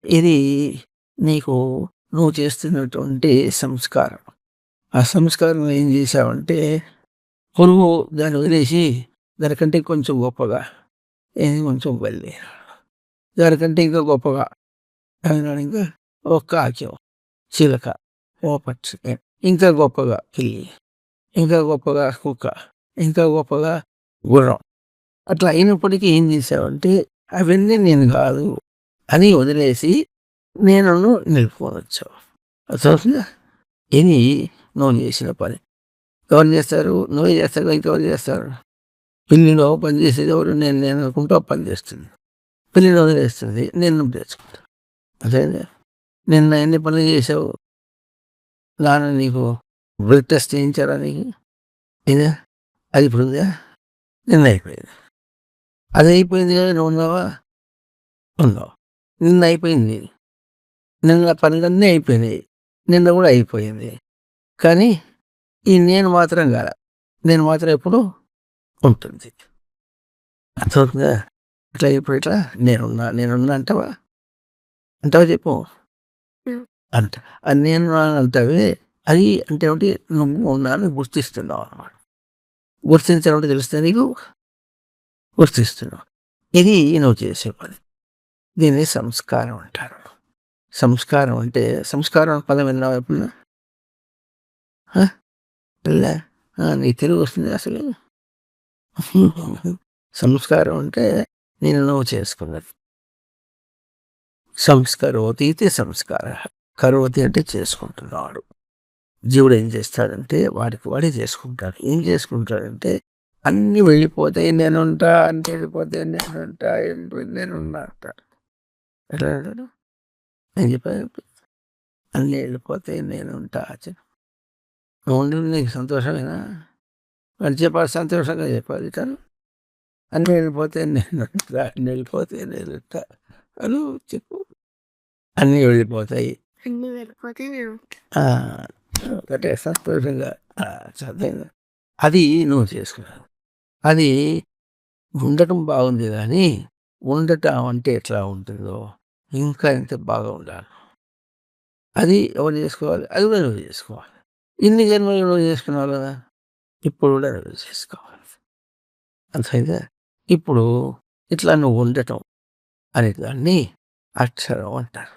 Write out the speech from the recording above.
ఇది నీకు నువ్వు చేస్తున్నటువంటి సంస్కారం. ఆ సంస్కారం ఏం చేశావంటే, నువ్వు దాన్ని వదిలేసి దానికంటే కొంచెం గొప్పగా ఏది కొంచెం బల్లి, దానికంటే ఇంకా గొప్పగా ఇంకా ఓ కాకి, చిలక, ఓ పక్షి, ఇంకా గొప్పగా పిల్లి, ఇంకా గొప్పగా కుక్క, ఇంకా గొప్పగా గుర్రం. అట్లా అయినప్పటికీ ఏం చేశావంటే అవన్నీ నేను కాదు అని వదిలేసి నేను నిలుపుకోవచ్చు. అర్థమవుతుందా? ఇది నువ్వు చేసిన పని. ఎవరు చేస్తారు? నువ్వే చేస్తావు, ఇంకెవరు చేస్తారు? పిల్లిలో పని చేసేది ఎవరు? నేను అనుకుంటా పని చేస్తుంది. పిల్లిని వదిలేస్తుంది, నేను తెచ్చుకుంటాను. అదే నిన్న ఎన్ని పనులు చేసావు? నాన్న నీకు బ్లడ్ టెస్ట్ చేయించారా నీకు? ఇదే అది ఇప్పుడు ఉందా? నిన్న అయిపోయింది. అది అయిపోయింది కదా, నువ్వు ఉన్నావా? ఉన్నావు. నిన్న అయిపోయింది. నిన్న పనులన్నీ అయిపోయినాయి. నిన్న కూడా అయిపోయింది. కానీ ఈ నేను మాత్రం కాదు. నేను మాత్రం ఎప్పుడు ఉంటుంది. అర్థమవుతుందా? ఇట్లా ఇప్పుడు ఇట్లా నేనున్నా అంటావా? అంటావా చెప్పు. అంట అది నేను అంటావే, అది అంటే ఒకటి నువ్వు ఉన్నాను గుర్తిస్తున్నావు అన్నమాట. గుర్తించడం అంటే తెలుస్తుంది నీకు, గుర్తిస్తున్నావు. ఇది నువ్వు చేసే పని. దీన్ని సంస్కారం అంటారు. సంస్కారం అంటే సంస్కారం అనే పదం విన్నావా ఎప్పుడన్నా? నీ తెలుగు వస్తుంది అసలు? సంస్కారం అంటే నేను నువ్వు చేసుకున్నది. సంస్కరోతి ఇది సంస్కార. కరోతి అంటే చేసుకుంటున్నాడు. జీవుడు ఏం చేస్తాడంటే వాడికి వాడే చేసుకుంటాడు. ఏం చేసుకుంటాడంటే అన్నీ వెళ్ళిపోతాయి నేనుంటా, అన్నీ వెళ్ళిపోతాయి నేనుంటా, నేనున్నా అంటాడు. ఎట్లా అంటాడు? నేను చెప్పాను, అన్నీ వెళ్ళిపోతాయి నేనుంటా. నువ్వు ఉండి నీకు సంతోషమేనా? వాడు చెప్పాలి, సంతోషంగా చెప్పాలి. కానీ అన్నీ వెళ్ళిపోతాయి నేనుంటా, అన్నీ వెళ్ళిపోతాయి నేనుంటా అని చెప్పు. అన్నీ వెళ్ళిపోతాయి, ఒకటే సంతోషంగా చదివింది. అది నువ్వు చేసుకున్నావు. అది ఉండటం బాగుంది, కానీ ఉండటం అంటే ఎట్లా ఉంటుందో ఇంకా ఎంత బాగా ఉండాలి. అది ఎవరు చేసుకోవాలి? అది కూడా నువ్వు చేసుకోవాలి. ఇన్ని జన్మలు నువ్వు చేసుకున్నావు కదా, ఇప్పుడు కూడా నువ్వు చేసుకోవాలి. అంతైతే ఇప్పుడు ఇట్లా నువ్వు ఉండటం అనే దాన్ని అక్షరం అంటారు.